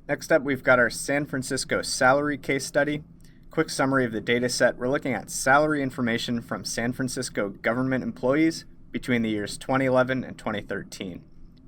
Next up, we've got our San Francisco salary case study. Quick summary of the data set. We're looking at salary information from San Francisco government employees between the years 2011 and 2013.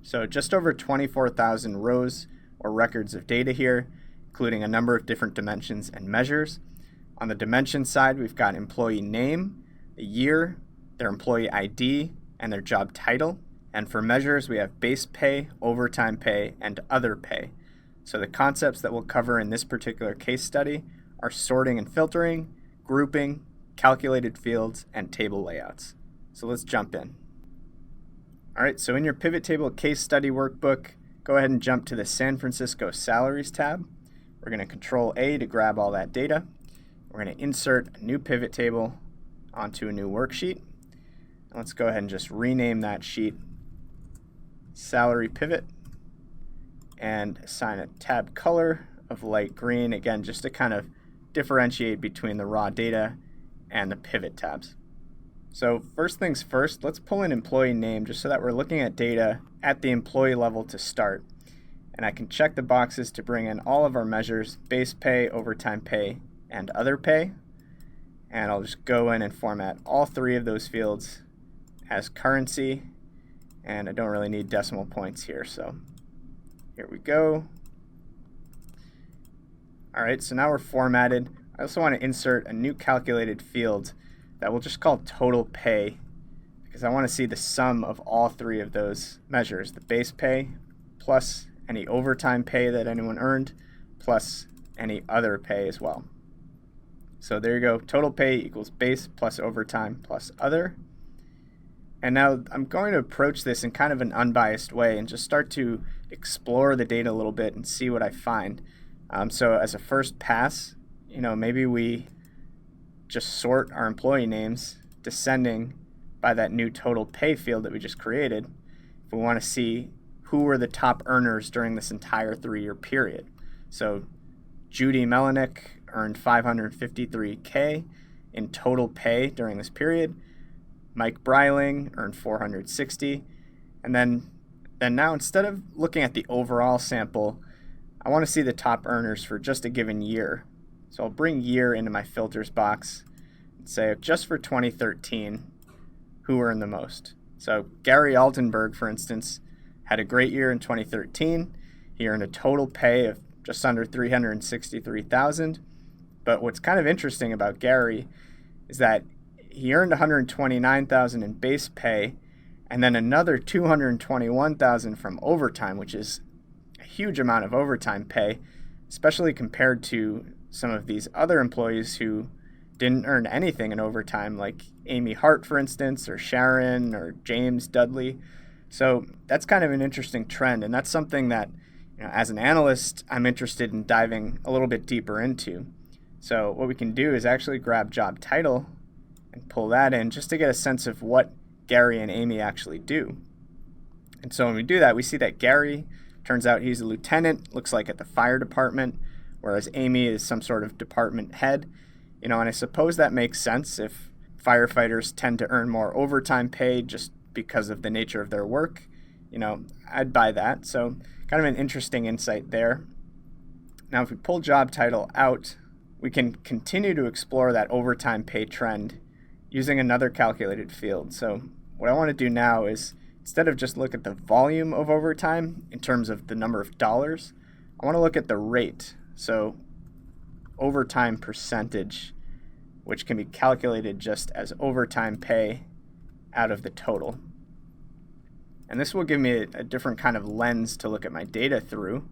So just over 24,000 rows or records of data here, including a number of different dimensions and measures. On the dimension side, we've got employee name, the year, their employee ID, and their job title. And for measures, we have base pay, overtime pay, and other pay. So the concepts that we'll cover in this particular case study are sorting and filtering, grouping, calculated fields, and table layouts. So let's jump in. All right, so in your pivot table case study workbook, go ahead and jump to the San Francisco salaries tab. We're going to Control A to grab all that data. We're going to insert a new pivot table onto a new worksheet. Let's go ahead and just rename that sheet Salary Pivot and assign a tab color of light green, again, just to kind of differentiate between the raw data and the pivot tabs. So first things first, let's pull in employee name just so that we're looking at data at the employee level to start. And I can check the boxes to bring in all of our measures, base pay, overtime pay, and other pay. And I'll just go in and format all three of those fields as currency. And I don't really need decimal points here, so here we go. All right, so now we're formatted. I also want to insert a new calculated field that we'll just call total pay, because I want to see the sum of all three of those measures, the base pay plus any overtime pay that anyone earned plus any other pay as well. So there you go, total pay equals base plus overtime plus other. And now I'm going to approach this in kind of an unbiased way and just start to explore the data a little bit and see what I find. So as a first pass, maybe we just sort our employee names descending by that new total pay field that we just created. If we want to see who were the top earners during this entire 3-year period. So Judy Melanik earned $553K in total pay during this period. Mike Breiling earned $460. And then now, instead of looking at the overall sample, I want to see the top earners for just a given year. So I'll bring year into my filters box and say just for 2013, who earned the most. So Gary Altenberg, for instance, had a great year in 2013. He earned a total pay of just under $363,000. But what's kind of interesting about Gary is that he earned $129,000 in base pay and then another $221,000 from overtime, which is a huge amount of overtime pay, especially compared to some of these other employees who didn't earn anything in overtime, like Amy Hart, for instance, or Sharon, or James Dudley. So that's kind of an interesting trend, and that's something that, as an analyst, I'm interested in diving a little bit deeper into. So what we can do is actually grab job title and pull that in just to get a sense of what Gary and Amy actually do. And so when we do that, we see that Gary, turns out he's a lieutenant, looks like at the fire department, whereas Amy is some sort of department head. And I suppose that makes sense if firefighters tend to earn more overtime pay just because of the nature of their work. I'd buy that. So kind of an interesting insight there. Now, if we pull job title out, we can continue to explore that overtime pay trend using another calculated field. So what I want to do now is, instead of just look at the volume of overtime in terms of the number of dollars, I want to look at the rate. So overtime percentage, which can be calculated just as overtime pay out of the total. And this will give me a different kind of lens to look at my data through.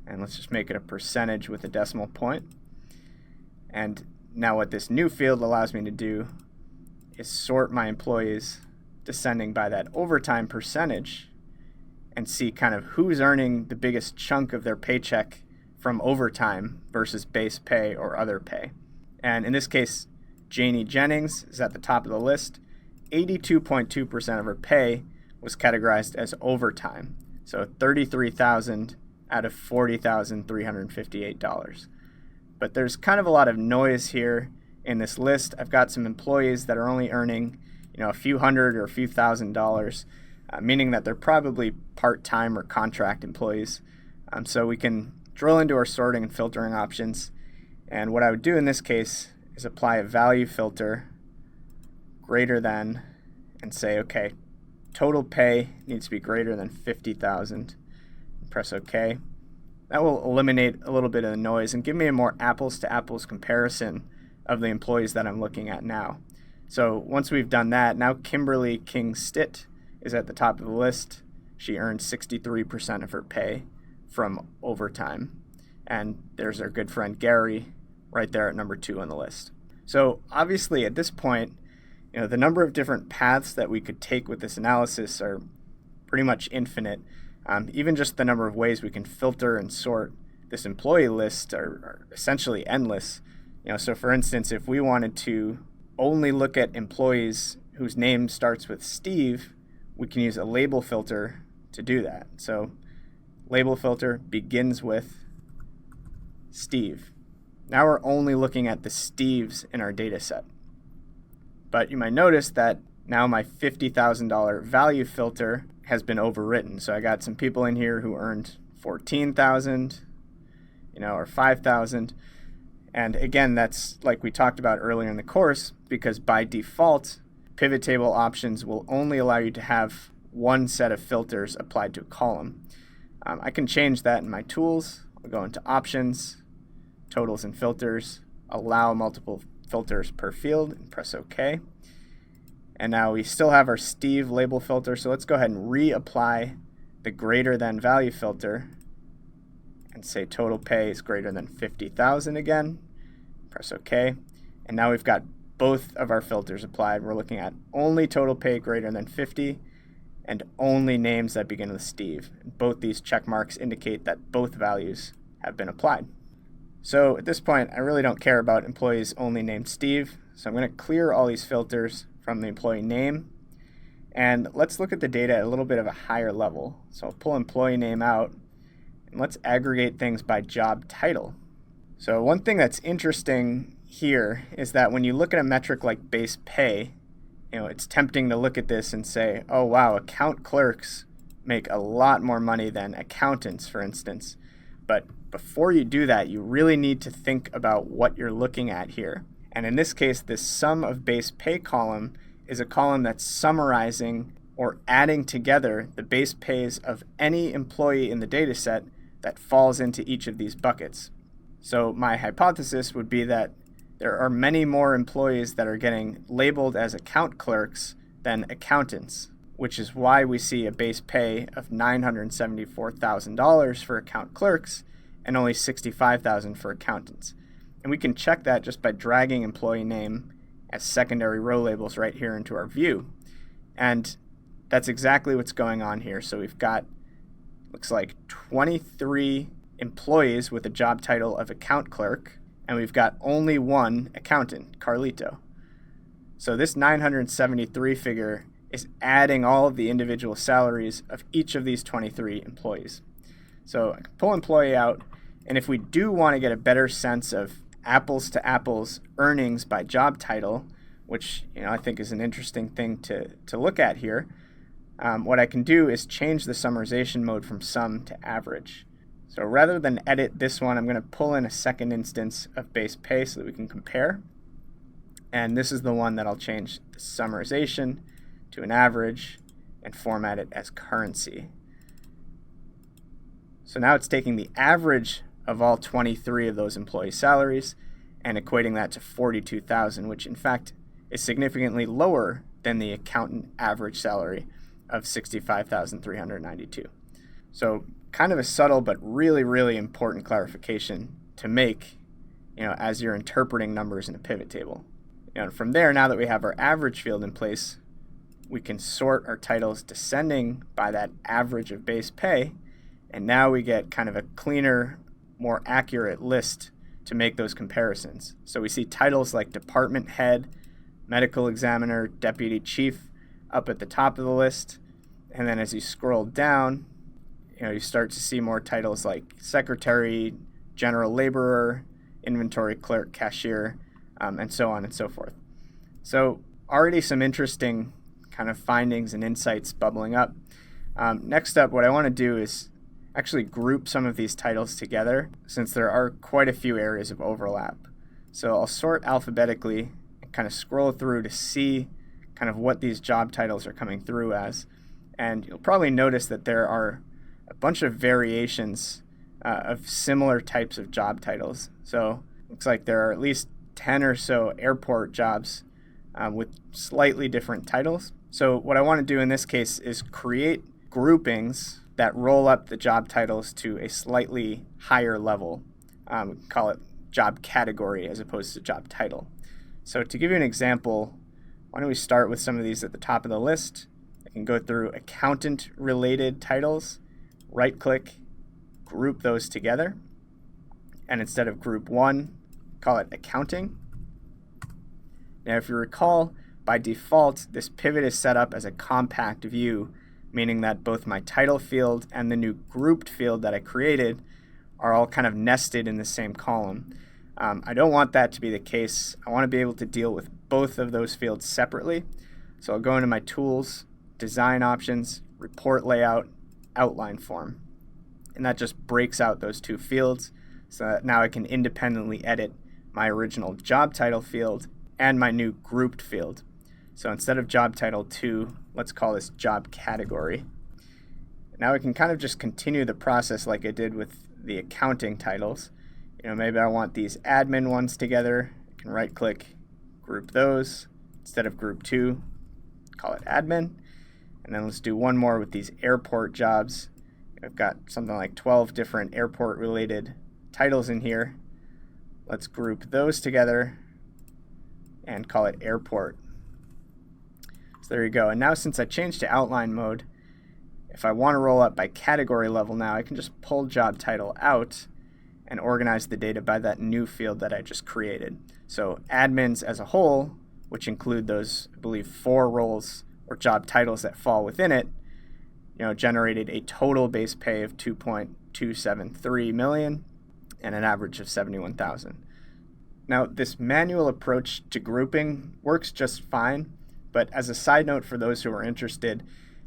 And let's just make it a percentage with a decimal point. And now what this new field allows me to do is sort my employees descending by that overtime percentage and see kind of who's earning the biggest chunk of their paycheck from overtime versus base pay or other pay. And in this case, Janie Jennings is at the top of the list. 82.2% of her pay was categorized as overtime. So $33,000 out of $40,358. But there's kind of a lot of noise here in this list. I've got some employees that are only earning, a few hundred or a few $1,000s, meaning that they're probably part-time or contract employees. So we can drill into our sorting and filtering options. And what I would do in this case is apply a value filter greater than, and say, okay, total pay needs to be greater than 50,000. Press OK. That will eliminate a little bit of the noise and give me a more apples to apples comparison of the employees that I'm looking at now. So once we've done that, now Kimberly King-Stitt is at the top of the list. She earned 63% of her pay from overtime. And there's our good friend Gary right there at number 2 on the list. So obviously at this point, the number of different paths that we could take with this analysis are pretty much infinite. Even just the number of ways we can filter and sort this employee list are essentially endless. So for instance, if we wanted to only look at employees whose name starts with Steve, we can use a label filter to do that. So label filter begins with Steve. Now we're only looking at the Steves in our data set. But you might notice that now my $50,000 value filter has been overwritten. So I got some people in here who earned $14,000, or $5,000. And again, that's like we talked about earlier in the course, because by default, pivot table options will only allow you to have one set of filters applied to a column. I can change that in my tools. I'll go into options, totals and filters, allow multiple filters per field, and press OK. And now we still have our Steve label filter, so let's go ahead and reapply the greater than value filter and say total pay is greater than 50,000 again. Press OK. And now we've got both of our filters applied. We're looking at only total pay greater than 50 and only names that begin with Steve. Both these check marks indicate that both values have been applied. So at this point, I really don't care about employees only named Steve. So I'm going to clear all these filters from the employee name. And let's look at the data at a little bit of a higher level. So I'll pull employee name out, and let's aggregate things by job title. So one thing that's interesting here is that when you look at a metric like base pay, it's tempting to look at this and say, oh wow, account clerks make a lot more money than accountants, for instance. But before you do that, you really need to think about what you're looking at here. And in this case, this sum of base pay column is a column that's summarizing or adding together the base pays of any employee in the data set that falls into each of these buckets. So my hypothesis would be that there are many more employees that are getting labeled as account clerks than accountants, which is why we see a base pay of $974,000 for account clerks and only $65,000 for accountants. And we can check that just by dragging employee name as secondary row labels right here into our view. And that's exactly what's going on here. So we've got, looks like 23 employees with a job title of account clerk, and we've got only one accountant, Carlito. So this 973 figure is adding all of the individual salaries of each of these 23 employees. So I can pull employee out, and if we do want to get a better sense of apples to apples earnings by job title, which I think is an interesting thing to look at here, what I can do is change the summarization mode from sum to average. So rather than edit this one, I'm going to pull in a second instance of base pay so that we can compare. And this is the one that I'll change the summarization to an average and format it as currency. So now it's taking the average of all 23 of those employee salaries and equating that to 42,000, which in fact is significantly lower than the accountant average salary of 65,392. So kind of a subtle but really, really important clarification to make, as you're interpreting numbers in a pivot table. From there, now that we have our average field in place, we can sort our titles descending by that average of base pay, and now we get kind of a cleaner, more accurate list to make those comparisons. So we see titles like department head, medical examiner, deputy chief up at the top of the list, and then as you scroll down, you start to see more titles like secretary, general laborer, inventory clerk, cashier, and so on and so forth. So already some interesting kind of findings and insights bubbling up. Next up, what I want to do is actually group some of these titles together since there are quite a few areas of overlap. So I'll sort alphabetically and kind of scroll through to see kind of what these job titles are coming through as. And you'll probably notice that there are a bunch of variations of similar types of job titles. So it looks like there are at least 10 or so airport jobs with slightly different titles. So what I want to do in this case is create groupings that roll up the job titles to a slightly higher level. We call it job category as opposed to job title. So to give you an example, why don't we start with some of these at the top of the list. I can go through accountant related titles, right click, group those together, and instead of group 1, call it accounting. Now if you recall, by default this pivot is set up as a compact view, meaning that both my title field and the new grouped field that I created are all kind of nested in the same column. I don't want that to be the case. I want to be able to deal with both of those fields separately. So I'll go into my tools, design options, report layout, outline form. And that just breaks out those two fields so that now I can independently edit my original job title field and my new grouped field. So instead of job title 2, let's call this job category. Now we can kind of just continue the process like I did with the accounting titles. Maybe I want these admin ones together. I can right click, group those. Instead of group 2, call it admin. And then let's do one more with these airport jobs. I've got something like 12 different airport related titles in here. Let's group those together and call it airport. So there you go. And now since I changed to outline mode, if I want to roll up by category level now, I can just pull job title out and organize the data by that new field that I just created. So admins as a whole, which include those, I believe, 4 roles or job titles that fall within it, generated a total base pay of 2.273 million and an average of 71,000. Now, this manual approach to grouping works just fine, but as a side note for those who are interested,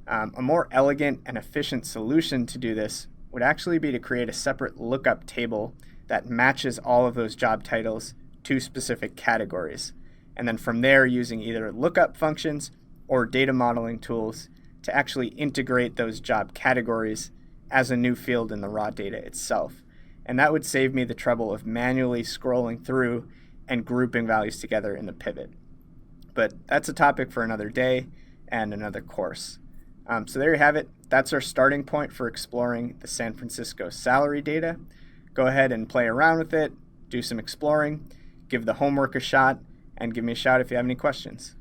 a more elegant and efficient solution to do this would actually be to create a separate lookup table that matches all of those job titles to specific categories. And then from there, using either lookup functions or data modeling tools to actually integrate those job categories as a new field in the raw data itself. And that would save me the trouble of manually scrolling through and grouping values together in the pivot. But that's a topic for another day and another course. So there you have it. That's our starting point for exploring the San Francisco salary data. Go ahead and play around with it, do some exploring, give the homework a shot, and give me a shout if you have any questions.